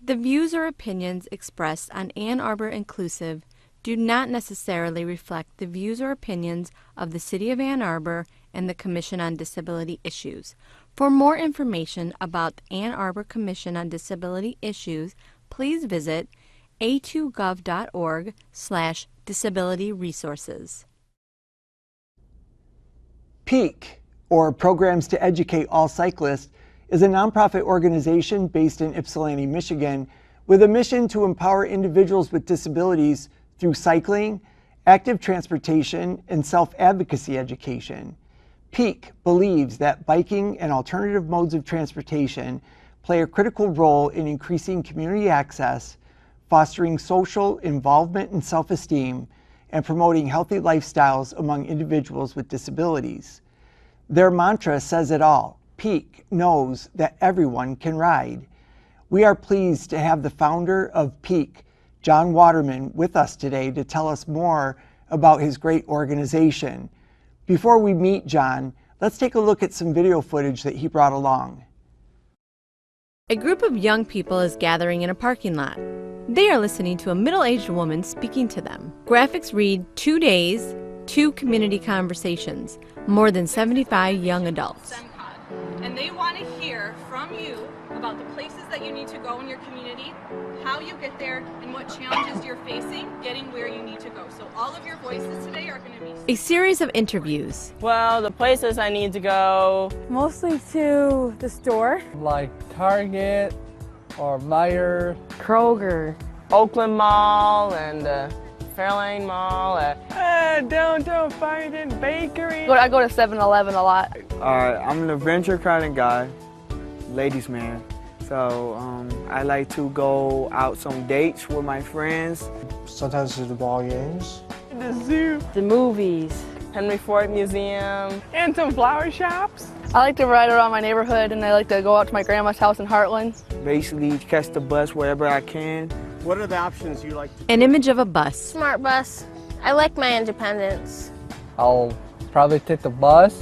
The views or opinions expressed on Ann Arbor Inclusive do not necessarily reflect the views or opinions of the City of Ann Arbor and the Commission on Disability Issues. For more information about the Ann Arbor Commission on Disability Issues, please visit a2gov.org/disability resources. PEAC, or Programs to Educate All Cyclists, is a nonprofit organization based in Ypsilanti, Michigan, with a mission to empower individuals with disabilities through cycling, active transportation, and self-advocacy education. PEAC believes that biking and alternative modes of transportation play a critical role in increasing community access, fostering social involvement and self-esteem, and promoting healthy lifestyles among individuals with disabilities. Their mantra says it all: PEAC knows that everyone can ride. We are pleased to have the founder of PEAC, John Waterman, with us today to tell us more about his great organization. Before we meet John, let's take a look at some video footage that he brought along. A group of young people is gathering in a parking lot. They are listening to a middle-aged woman speaking to them. Graphics read 2 days, 2 community conversations, more than 75 young adults. And they want to hear from you about the places that you need to go in your community, how you get there, and what challenges you're facing getting where you need to go. So all of your voices today are going to be A series of interviews. Well, the places I need to go, mostly to the store. Like Target or Meijer. Kroger. Oakland Mall and Fairlane Mall, downtown Farmington Bakery. I go to 7-Eleven a lot. I'm an adventure kind of guy, ladies man. So I like to go out some dates with my friends. Sometimes to the ball games. The zoo. The movies. Henry Ford Museum. And some flower shops. I like to ride around my neighborhood, and I like to go out to my grandma's house in Heartland. Basically catch the bus wherever I can. What are the options you like to An image of a bus. Smart bus. I like my independence. I'll probably take the bus.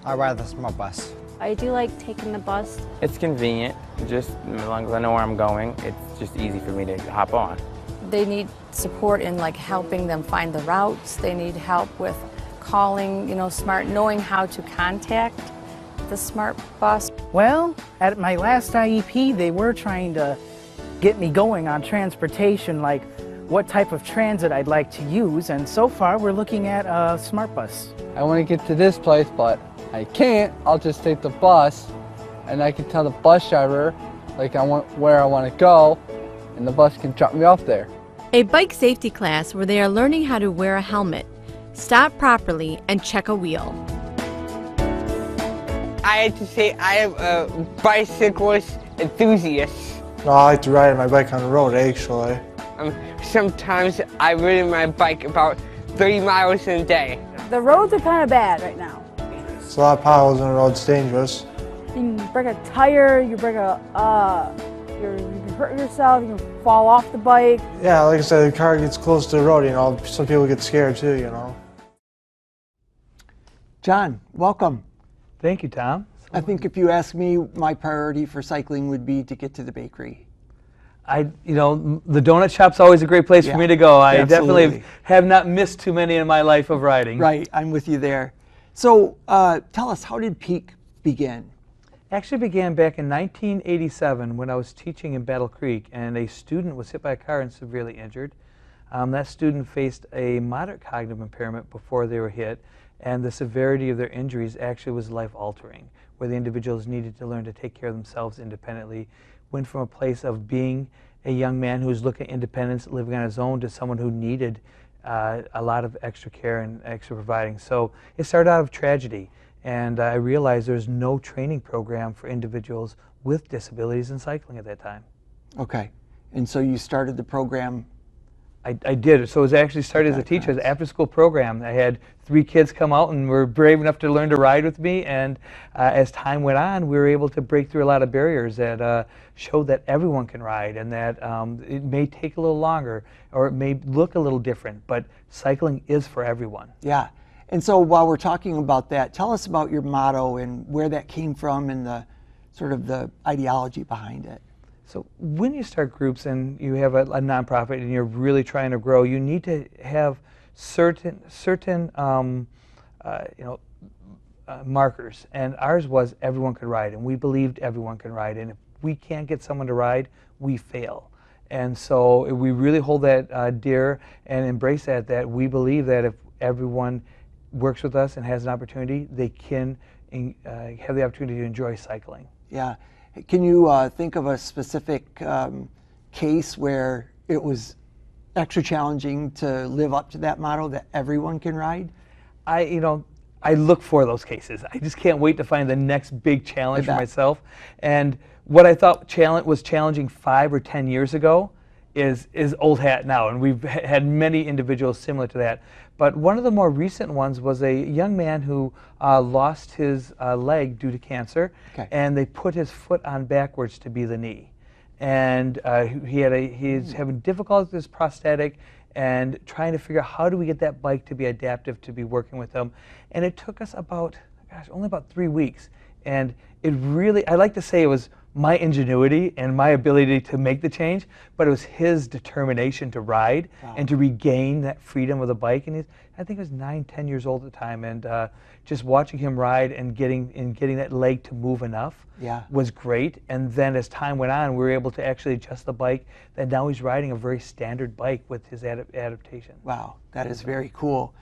I'd rather the smart bus. I do like taking the bus. It's convenient, just as long as I know where I'm going, it's just easy for me to hop on. They need support in helping them find the routes. They need help with calling, knowing how to contact the smart bus. Well, at my last IEP, they were trying to get me going on transportation, like what type of transit I'd like to use, and so far we're looking at a smart bus. I want to get to this place, but I can't. I'll just take the bus, and I can tell the bus driver where I want to go, and the bus can drop me off there. A bike safety class where they are learning how to wear a helmet, stop properly, and check a wheel. I have to say I am a bicyclist enthusiast. No, I like to ride my bike on the road, actually. Sometimes I ride my bike about 30 miles a day. The roads are kind of bad right now. There's a lot of potholes on the road, it's dangerous. You can break a tire, you can hurt yourself, you can fall off the bike. Yeah, like I said, the car gets close to the road, some people get scared too, John, welcome. Thank you, Tom. I think if you ask me, my priority for cycling would be to get to the bakery. The donut shop's always a great place for me to go. I absolutely. Definitely have not missed too many in my life of riding. Right, I'm with you there. So tell us, how did PEAC begin? Actually began back in 1987 when I was teaching in Battle Creek, and a student was hit by a car and severely injured. That student faced a moderate cognitive impairment before they were hit, and the severity of their injuries actually was life-altering, where the individuals needed to learn to take care of themselves independently. Went from a place of being a young man who was looking at independence, living on his own, to someone who needed a lot of extra care and extra providing. So it started out of tragedy, and I realized there's no training program for individuals with disabilities in cycling at that time. Okay, and so you started the program? I did. So it was actually started as a teacher, as an after-school program. I had 3 kids come out and were brave enough to learn to ride with me, and as time went on, we were able to break through a lot of barriers that showed that everyone can ride, and that it may take a little longer, or it may look a little different, but cycling is for everyone. Yeah, and so while we're talking about that, tell us about your motto and where that came from and the sort of the ideology behind it. So when you start groups and you have a nonprofit and you're really trying to grow, you need to have certain markers. And ours was everyone could ride, and we believed everyone can ride. And if we can't get someone to ride, we fail. And so we really hold that dear and embrace that we believe that if everyone works with us and has an opportunity, they can have the opportunity to enjoy cycling. Yeah. Can you think of a specific case where it was extra challenging to live up to that motto that everyone can ride? I look for those cases. I just can't wait to find the next big challenge for myself. And what I thought was challenging 5 or 10 years ago is old hat now, and we've had many individuals similar to that. But one of the more recent ones was a young man who lost his leg due to cancer, and they put his foot on backwards to be the knee. And he's having difficulty with his prosthetic and trying to figure out how do we get that bike to be adaptive to be working with him. And it took us only about 3 weeks. And it really, I like to say it was my ingenuity and my ability to make the change, but it was his determination to ride and to regain that freedom of the bike. And I think he was 9, 10 years old at the time, and just watching him ride and getting that leg to move enough was great. And then as time went on, we were able to actually adjust the bike, and now he's riding a very standard bike with his adaptation. Wow, that is very cool.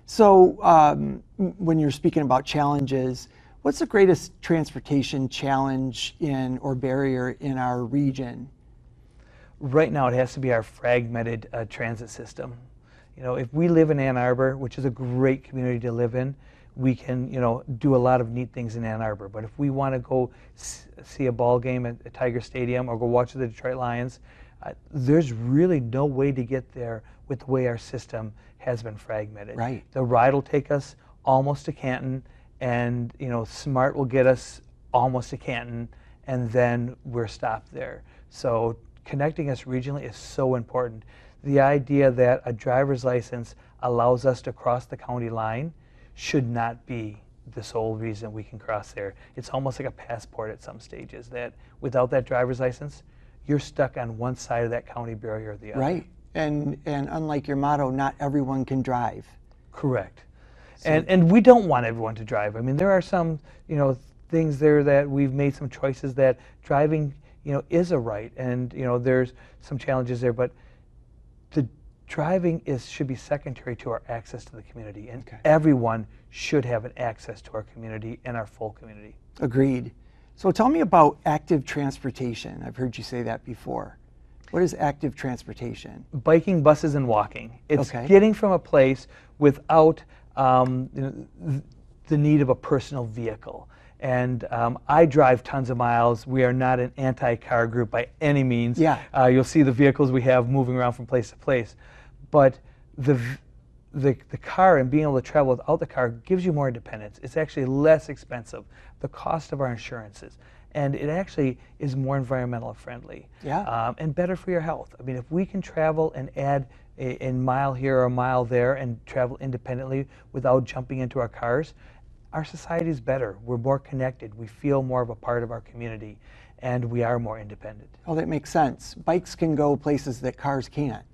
So when you're speaking about challenges, what's the greatest transportation challenge or barrier in our region? Right now, it has to be our fragmented transit system. If we live in Ann Arbor, which is a great community to live in, we can, do a lot of neat things in Ann Arbor. But if we want to go see a ball game at Tiger Stadium or go watch the Detroit Lions, there's really no way to get there with the way our system has been fragmented. Right. The ride will take us almost to Canton, and SMART will get us almost to Canton, and then we're stopped there. So connecting us regionally is so important. The idea that a driver's license allows us to cross the county line should not be the sole reason we can cross there. It's almost like a passport at some stages, that without that driver's license, you're stuck on one side of that county barrier or the other. Right. And unlike your motto, not everyone can drive. Correct. And we don't want everyone to drive. I mean, there are some, things there that we've made some choices that driving, is a right, and there's some challenges there, but the driving should be secondary to our access to the community, and everyone should have an access to our community and our full community. Agreed. So tell me about active transportation. I've heard you say that before. What is active transportation? Biking, buses, and walking. It's getting from a place without the need of a personal vehicle. And I drive tons of miles. We are not an anti-car group by any means. Yeah. You'll see the vehicles we have moving around from place to place. But the car and being able to travel without the car gives you more independence. It's actually less expensive. The cost of our insurances. And it actually is more environmentally friendly. Yeah. And better for your health. I mean, if we can travel and add a mile here or a mile there and travel independently without jumping into our cars, our society is better. We're more connected. We feel more of a part of our community, and we are more independent. Oh, that makes sense. Bikes can go places that cars can't.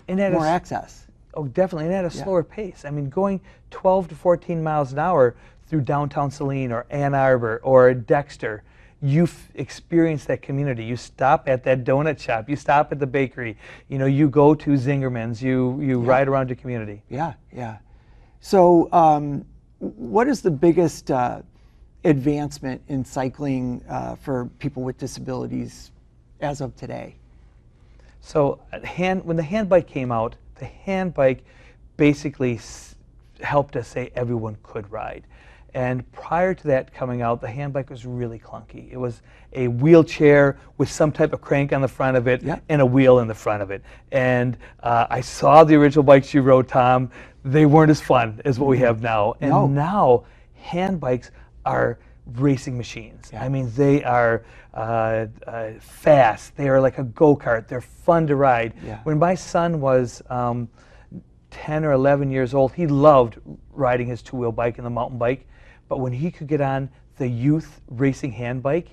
And at more access. Oh, definitely, and at a slower pace. I mean, going 12 to 14 miles an hour through downtown Saline or Ann Arbor or Dexter, you experience that community. You stop at that donut shop. You stop at the bakery. You go to Zingerman's. You ride around your community. Yeah, yeah. So what is the biggest advancement in cycling for people with disabilities as of today? So when the hand bike came out, the hand bike basically helped us say everyone could ride. And prior to that coming out, the hand bike was really clunky. It was a wheelchair with some type of crank on the front of it and a wheel in the front of it. And I saw the original bikes you rode, Tom. They weren't as fun as what we have now. And now hand bikes are racing machines. I mean, they are fast. They are like a go-kart. They're fun to ride. When my son was 10 or 11 years old, he loved riding his two-wheel bike and the mountain bike. But when he could get on the youth racing hand bike,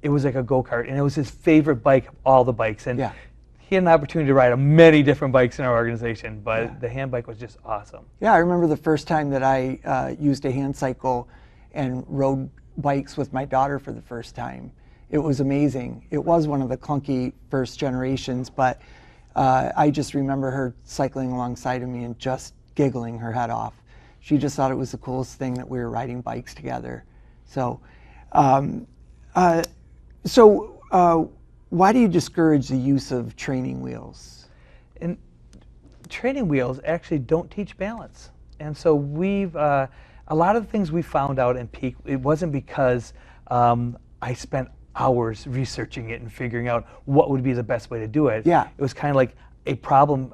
it was like a go-kart, and it was his favorite bike of all the bikes. And Yeah. he had an opportunity to ride on many different bikes in our organization, but the hand bike was just awesome. Yeah, I remember the first time that I used a hand cycle and rode bikes with my daughter for the first time. It was amazing. It was one of the clunky first generations, but I just remember her cycling alongside of me and just giggling her head off. She just thought it was the coolest thing that we were riding bikes together. So, why do you discourage the use of training wheels? And training wheels actually don't teach balance. And so we've, a lot of the things we found out in PEAC, it wasn't because I spent hours researching it and figuring out what would be the best way to do it. Yeah. It was kind of like a problem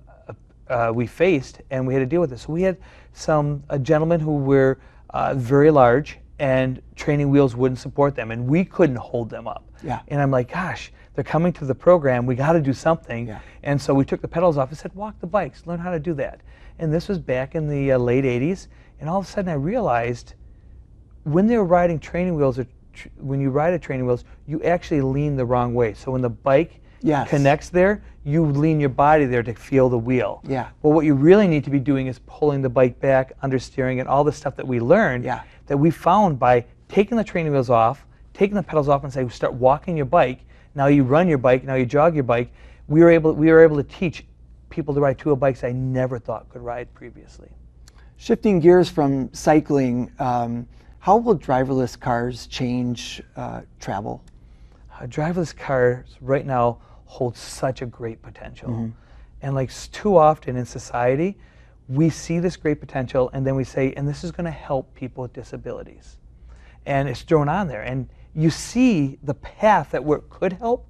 we faced, and we had to deal with it. So we had a gentlemen who were very large, and training wheels wouldn't support them, and we couldn't hold them up. Yeah. And I'm like, gosh, they're coming to the program, we got to do something. Yeah. And so we took the pedals off and said, walk the bikes, learn how to do that. And this was back in the late 80s, and all of a sudden I realized when they were riding training wheels, when you ride a training wheels, you actually lean the wrong way. So when the bike connects there, you lean your body there to feel the wheel. Yeah. Well, what you really need to be doing is pulling the bike back, understeering, and all the stuff that we learned that we found by taking the training wheels off, taking the pedals off, and say, start walking your bike. Now you run your bike, now you jog your bike. We were able to teach people to ride two bikes I never thought could ride previously. Shifting gears from cycling, how will driverless cars change travel? Driverless cars right now hold such a great potential. And like too often in society, we see this great potential and then we say, and this is going to help people with disabilities. And it's thrown on there. And you see the path that where it could help,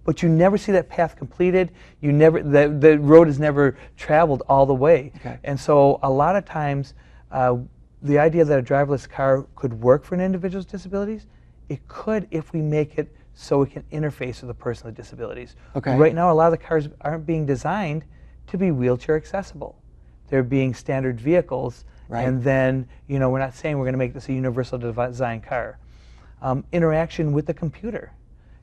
but you never see that path completed. You never, the road is never traveled all the way. Okay. And so a lot of times, the idea that a driverless car could work for an individual's disabilities, it could if we make it so it can interface with a person with disabilities. Okay. Right now, a lot of the cars aren't being designed to be wheelchair accessible. They're being standard vehicles, and then, you know, we're not saying we're going to make this a universal design car. Interaction with the computer.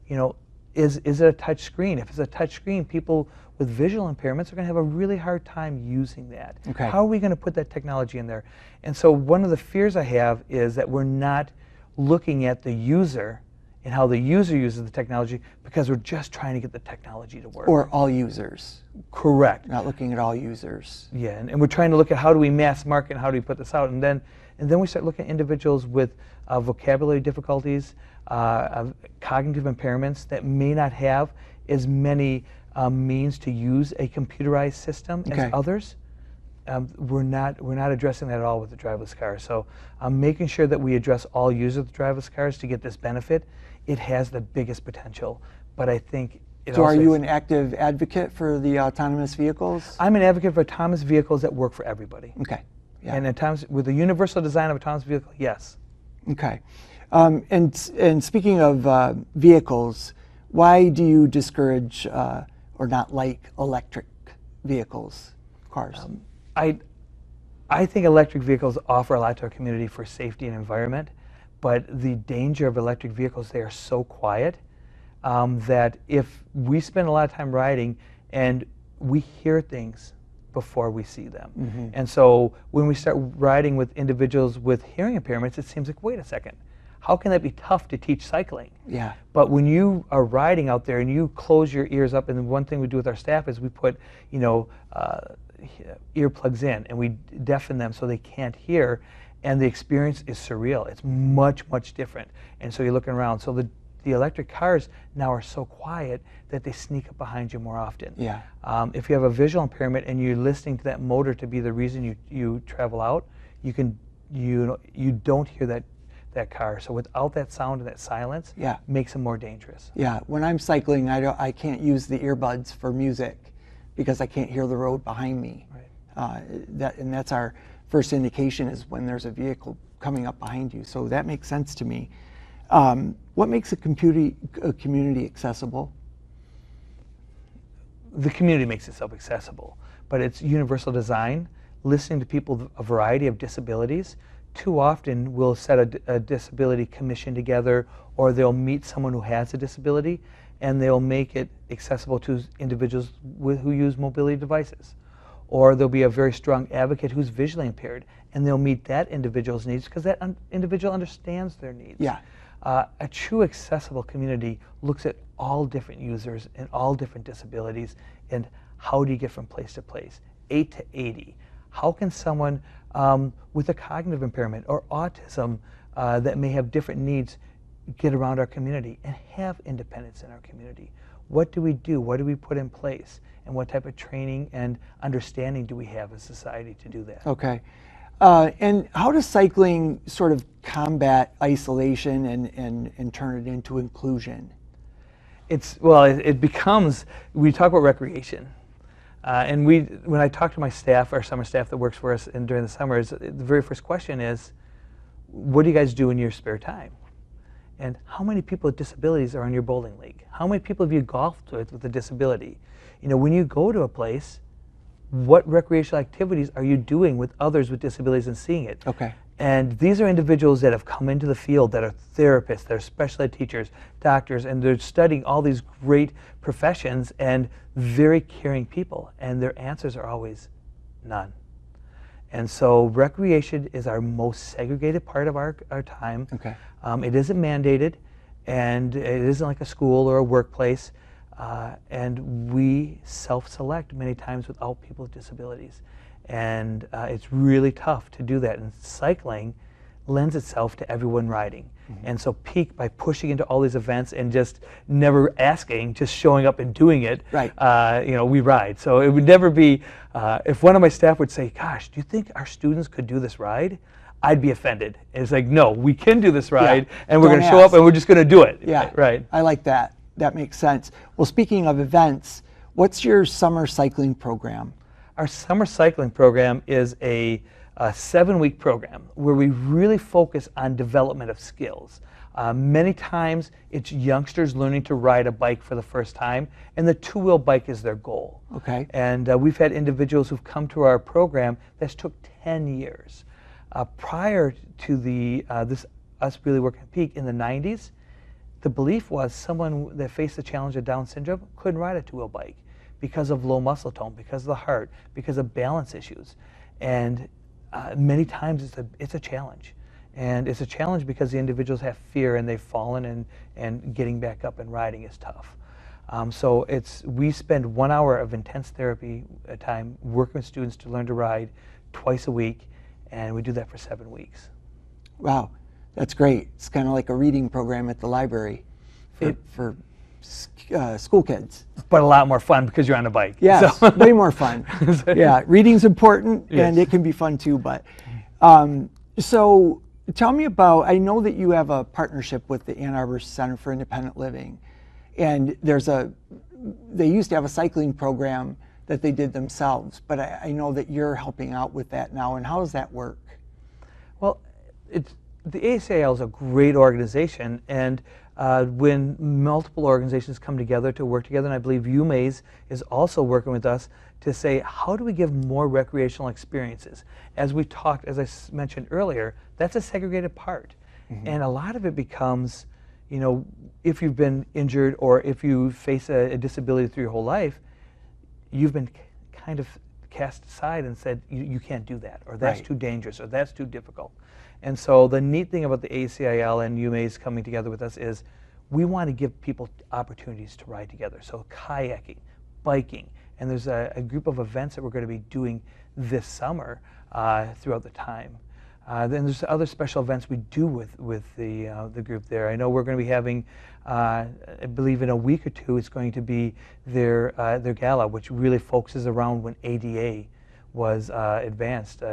You know, is it a touch screen? If it's a touch screen, people with visual impairments are going to have a really hard time using that. Okay. How are we going to put that technology in there? And so one of the fears I have is that we're not looking at the user and how the user uses the technology because we're just trying to get the technology to work. Or all users. Correct. Not looking at all users. Yeah, and we're trying to look at how do we mass market and how do we put this out, and then we start looking at individuals with vocabulary difficulties, cognitive impairments that may not have as many means to use a computerized system as others. We're not addressing that at all with the driverless car. So making sure that we address all users of the driverless cars to get this benefit, it has the biggest potential. But I think it So also are you has, an active advocate for the autonomous vehicles? I'm an advocate for autonomous vehicles that work for everybody. Okay. Yeah. And with the universal design of autonomous vehicle, yes. Okay. And speaking of vehicles, why do you discourage or not like electric vehicles, cars? I think electric vehicles offer a lot to our community for safety and environment, but the danger of electric vehicles, they are so quiet that if we spend a lot of time riding and we hear things before we see them. And so when we start riding with individuals with hearing impairments, it seems like, wait a second, how can that be tough to teach cycling? Yeah. But when you are riding out there and you close your ears up, and one thing we do with our staff is we put, you know, earplugs in and we deafen them so they can't hear, and the experience is surreal. It's much, much different. And so you're looking around. So the electric cars now are so quiet that they sneak up behind you more often. Yeah. If you have a visual impairment and you're listening to that motor to be the reason you travel out, you don't hear that car. So without that sound and that silence, makes them more dangerous. Yeah. When I'm cycling, I can't use the earbuds for music because I can't hear the road behind me. Right. And that's our first indication is when there's a vehicle coming up behind you. So that makes sense to me. What makes a community accessible? The community makes itself accessible, but it's universal design, listening to people with a variety of disabilities too often we'll set a disability commission together, or they'll meet someone who has a disability, and they'll make it accessible to individuals who use mobility devices. Or there'll be a very strong advocate who's visually impaired, and they'll meet that individual's needs because that individual understands their needs. Yeah. A true accessible community looks at all different users and all different disabilities, and how do you get from place to place? 8 to 80. How can someone with a cognitive impairment or autism that may have different needs get around our community and have independence in our community? What do we do? What do we put in place? And what type of training and understanding do we have as a society to do that? Okay. And how does cycling sort of combat isolation and turn it into inclusion? It becomes, we talk about recreation. And when I talk to my staff, our summer staff that works for us during the summers, the very first question is, what do you guys do in your spare time? And how many people with disabilities are in your bowling league? How many people have you golfed with a disability? You know, when you go to a place, what recreational activities are you doing with others with disabilities and seeing it? Okay. And these are individuals that have come into the field that are therapists, that are special ed teachers, doctors, and they're studying all these great professions and very caring people. And their answers are always none. And so recreation is our most segregated part of our time. Okay. It isn't mandated, and it isn't like a school or a workplace. And we self-select many times without people with disabilities. And it's really tough to do that. And cycling lends itself to everyone riding. Mm-hmm. And so PEAC, by pushing into all these events and just never asking, just showing up and doing it, right. We ride. So it would never be, if one of my staff would say, gosh, do you think our students could do this ride? I'd be offended. And it's like, no, we can do this ride, and we're going to show up and we're just going to do it. Yeah, right. I like that. That makes sense. Well, speaking of events, what's your summer cycling program? Our summer cycling program is a 7-week program where we really focus on development of skills. Many times it's youngsters learning to ride a bike for the first time, and the two-wheel bike is their goal. Okay. And we've had individuals who've come to our program that's took 10 years. Prior to us really working at PEAC in the 90s, the belief was someone that faced the challenge of Down syndrome couldn't ride a two-wheel bike because of low muscle tone, because of the heart, because of balance issues. And many times it's a challenge. And it's a challenge because the individuals have fear and they've fallen, and getting back up and riding is tough. So we spend 1 hour of intense therapy time working with students to learn to ride twice a week, and we do that for 7 weeks. Wow, that's great. It's kind of like a reading program at the library for school kids. But a lot more fun because you're on a bike. Yeah, so. Way more fun. Yeah, reading's important, yes. And it can be fun too. But so tell me about, I know that you have a partnership with the Ann Arbor Center for Independent Living, and they used to have a cycling program that they did themselves, but I know that you're helping out with that now. And how does that work? Well, the ACIL is a great organization, and when multiple organizations come together to work together, and I believe UMAIS is also working with us to say, how do we give more recreational experiences? As we talked, as I mentioned earlier, that's a segregated part. Mm-hmm. And a lot of it becomes, if you've been injured or if you face a disability through your whole life, you've been kind of cast aside and said, you can't do that, or that's right. Too dangerous, or that's too difficult. And so the neat thing about the ACIL and UMAIS coming together with us is we want to give people opportunities to ride together. So kayaking, biking, and there's a group of events that we're going to be doing this summer throughout the time. Then there's other special events we do with the group there. I know we're going to be having, I believe in a week or two, it's going to be their gala, which really focuses around when ADA was advanced.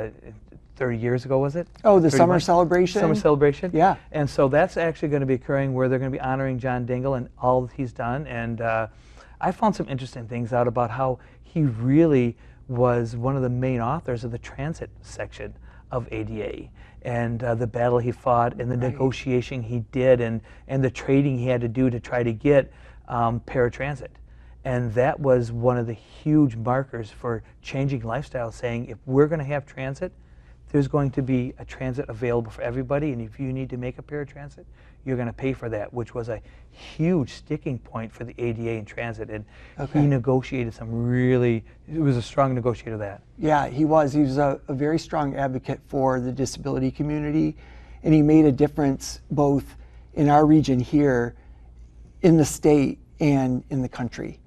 30 years ago, was it? Oh, the summer celebration? Summer celebration. Yeah. And so that's actually going to be occurring where they're going to be honoring John Dingle and all that he's done. And I found some interesting things out about how he really was one of the main authors of the transit section of ADA, and the battle he fought, and the right. negotiation he did, and the trading he had to do to try to get paratransit. And that was one of the huge markers for changing lifestyle, saying if we're going to have transit, there's going to be a transit available for everybody, and if you need to make a paratransit, you're going to pay for that, which was a huge sticking point for the ADA and transit. And he negotiated he was a strong negotiator of that. Yeah, he was. He was a very strong advocate for the disability community, and he made a difference both in our region here, in the state, and in the country.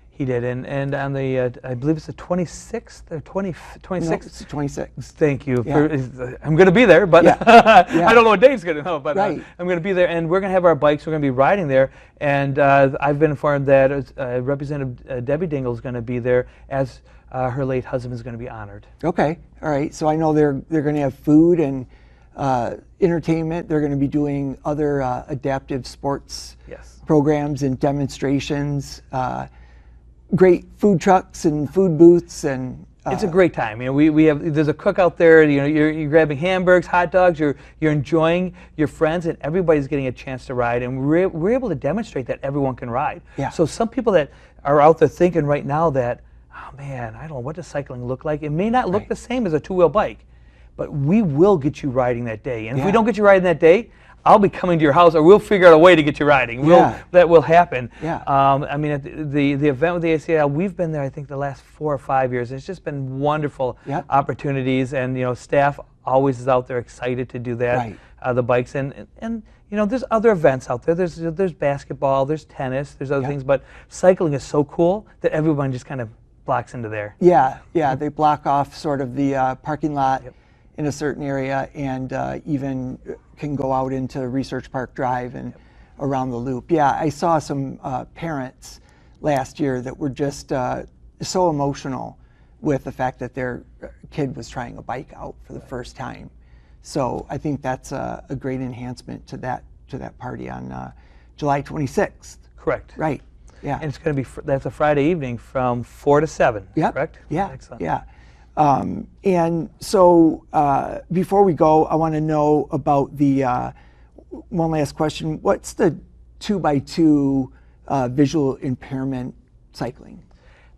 He did, and on the, I believe it's the 26th or 26th? No, it's the 26th. Thank you. Yeah. I'm going to be there, but Yeah. I don't know what Dave's going to know, but Right. I'm going to be there, and we're going to have our bikes. We're going to be riding there, and I've been informed that Representative Debbie Dingle is going to be there, as her late husband is going to be honored. Okay, all right. So I know they're going to have food and entertainment. They're going to be doing other adaptive sports programs and demonstrations. Great food trucks and food booths, and it's a great time. You know, there's a cook out there. You know, you're grabbing hamburgers, hot dogs. You're enjoying your friends, and everybody's getting a chance to ride. And we're able to demonstrate that everyone can ride. Yeah. So some people that are out there thinking right now that, oh man, I don't know, what does cycling look like? It may not look the same as a two-wheel bike, but we will get you riding that day. And if we don't get you riding that day, I'll be coming to your house, or we'll figure out a way to get you riding. That will happen. Yeah. I mean, at the event with the ACL, we've been there, I think, the last 4 or 5 years. It's just been wonderful opportunities, and you know, staff always is out there excited to do that. Right. The bikes, and you know, there's other events out there. There's basketball, there's tennis, there's other things, but cycling is so cool that everyone just kind of blocks into there. Yeah, yeah. They block off sort of the parking lot in a certain area, and even can go out into Research Park Drive and around the loop. Yeah, I saw some parents last year that were just so emotional with the fact that their kid was trying a bike out for the first time. So I think that's a great enhancement to that party on July 26th. Correct. Right. Yeah. And it's going to be that's a Friday evening from 4 to 7. Yep. Correct. Yeah. Excellent. Yeah. And so before we go, I want to know about the one last question. What's the 2x2 visual impairment cycling?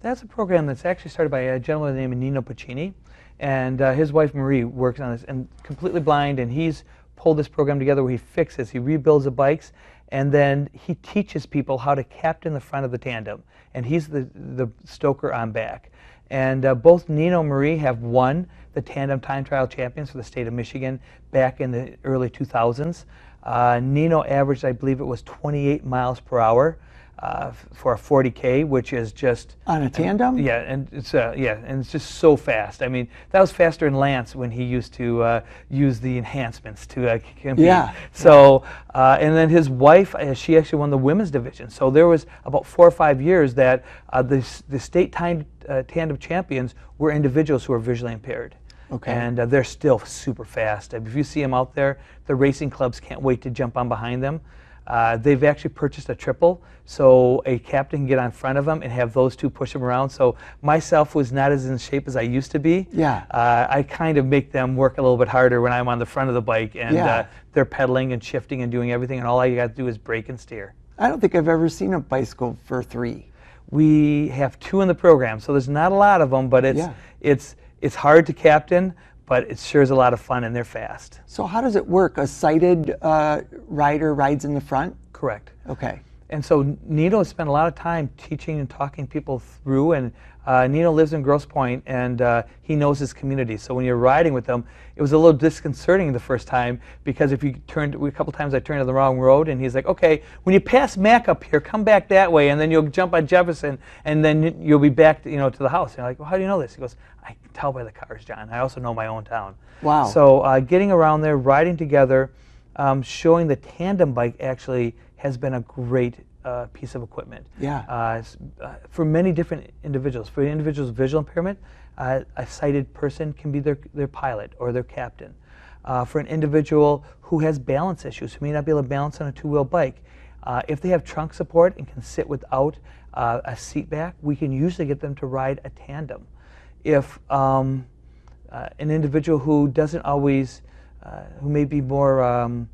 That's a program that's actually started by a gentleman named Nino Puccini, and his wife Marie works on this, and completely blind, and he's pulled this program together where he fixes, he rebuilds the bikes, and then he teaches people how to captain the front of the tandem, and he's the stoker on back. And both Nino and Marie have won the tandem time trial champions for the state of Michigan back in the early 2000s. Nino averaged, I believe it was 28 miles per hour for a 40K, which is just on a tandem. Yeah, and it's just so fast. I mean, that was faster than Lance when he used to use the enhancements to compete. Yeah. So and then his wife, she actually won the women's division. So there was about 4 or 5 years that the state tandem champions were individuals who were visually impaired. Okay. And they're still super fast. If you see them out there, the racing clubs can't wait to jump on behind them. They've actually purchased a triple, so a captain can get on front of them and have those two push them around. So myself was not as in shape as I used to be. Yeah. I kind of make them work a little bit harder when I'm on the front of the bike, and they're pedaling and shifting and doing everything, and all I got to do is brake and steer. I don't think I've ever seen a bicycle for 3. We have 2 in the program, so there's not a lot of them, but it's hard to captain, but it sure is a lot of fun, and they're fast. So how does it work? A sighted rider rides in the front? Correct. Okay. And so Nino spent a lot of time teaching and talking people through, and Nino lives in Grosse Pointe, and he knows his community. So when you're riding with him, it was a little disconcerting the first time, because if you turned, a couple times I turned on the wrong road, and he's like, okay, when you pass Mac up here, come back that way, and then you'll jump on Jefferson, and then you'll be back to, to the house. And you're like, well, how do you know this? He goes, I can tell by the cars, John. I also know my own town. Wow. So getting around there, riding together, showing the tandem bike actually has been a great piece of equipment. Yeah. For many different individuals. For individuals with visual impairment, a sighted person can be their pilot or their captain. For an individual who has balance issues, who may not be able to balance on a 2-wheel bike, if they have trunk support and can sit without a seat back, we can usually get them to ride a tandem. If an individual who doesn't always, who may be more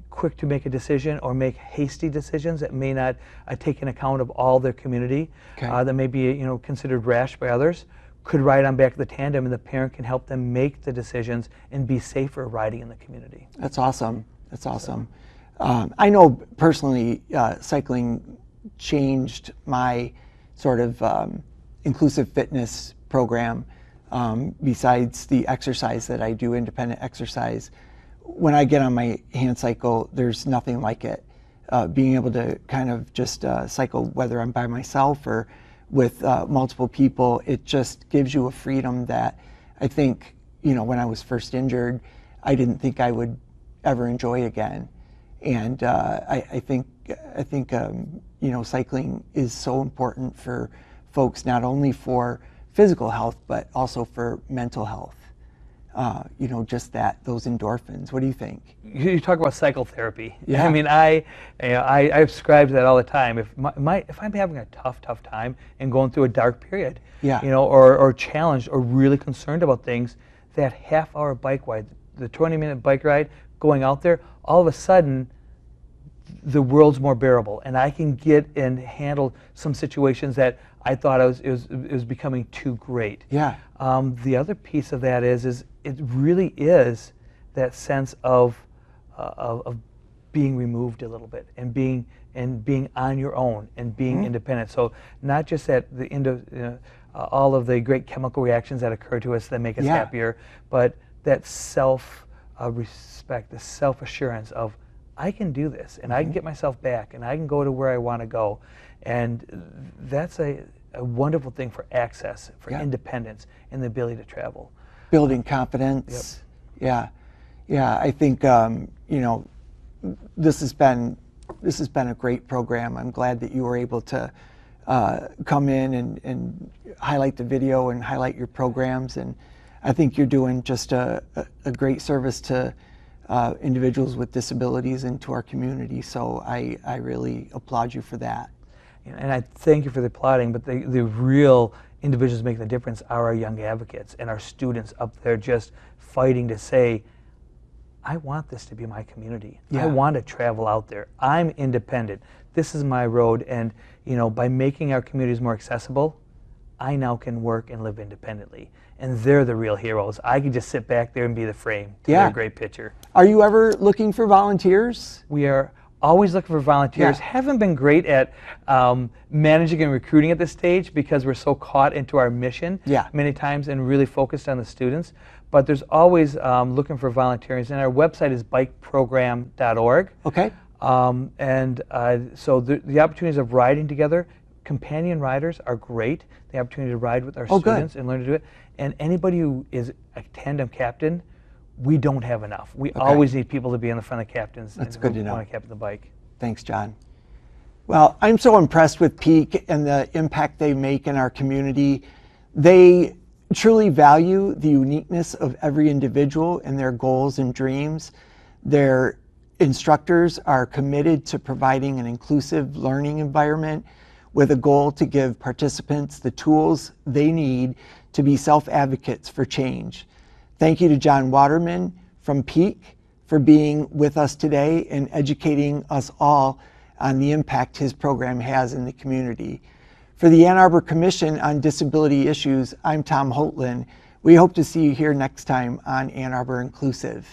quick to make a decision or make hasty decisions that may not take into account of all their community, that may be considered rash by others, could ride on back of the tandem, and the parent can help them make the decisions and be safer riding in the community. That's awesome. That's awesome. I know personally, cycling changed my sort of inclusive fitness program. Besides the exercise that I do, independent exercise, when I get on my hand cycle, there's nothing like it. Being able to kind of just cycle, whether I'm by myself or with multiple people, it just gives you a freedom that I think, you know, when I was first injured, I didn't think I would ever enjoy again. And I think you know, cycling is so important for folks, not only for physical health, but also for mental health. You know, just those endorphins. What do you think? You talk about psychotherapy. Yeah. I mean, I subscribe to that all the time. If I'm having a tough time and going through a dark period, yeah, you know, or challenged or really concerned about things, that half-hour bike ride, the 20-minute bike ride, going out there, all of a sudden, the world's more bearable, and I can get and handle some situations that I thought it was becoming too great. Yeah. The other piece of that is it really is that sense of being removed a little bit and being on your own and being independent. So not just at the end of all of the great chemical reactions that occur to us that make us happier, but that self-respect, the self-assurance of, I can do this, and I can get myself back, and I can go to where I want to go. And that's a wonderful thing for access, for independence, and the ability to travel. Building confidence. Yep. Yeah. I think you know, this has been a great program. I'm glad that you were able to come in and highlight the video and highlight your programs, and I think you're doing just a great service to individuals with disabilities and to our community. So I really applaud you for that. And I thank you for the applauding, but the real individuals making the difference are our young advocates and our students up there just fighting to say, I want this to be my community. I want to travel out there. I'm independent. This is my road, and you know, by making our communities more accessible, I now can work and live independently. And they're the real heroes. I can just sit back there and be the frame to their great picture. Are you ever looking for volunteers? We are always looking for volunteers. Haven't been great at managing and recruiting at this stage because we're so caught into our mission many times and really focused on the students. But there's always looking for volunteers, and our website is bikeprogram.org. Okay. So the opportunities of riding together, companion riders are great. The opportunity to ride with our students and learn to do it. And anybody who is a tandem captain, we don't have enough. We always need people to be in the front of captains. That's good to know. Want to captain the bike. Thanks, John. Well, I'm so impressed with PEAC and the impact they make in our community. They truly value the uniqueness of every individual and their goals and dreams. Their instructors are committed to providing an inclusive learning environment with a goal to give participants the tools they need to be self-advocates for change. Thank you to John Waterman from PEAC for being with us today and educating us all on the impact his program has in the community. For the Ann Arbor Commission on Disability Issues, I'm Tom Holtland. We hope to see you here next time on Ann Arbor Inclusive.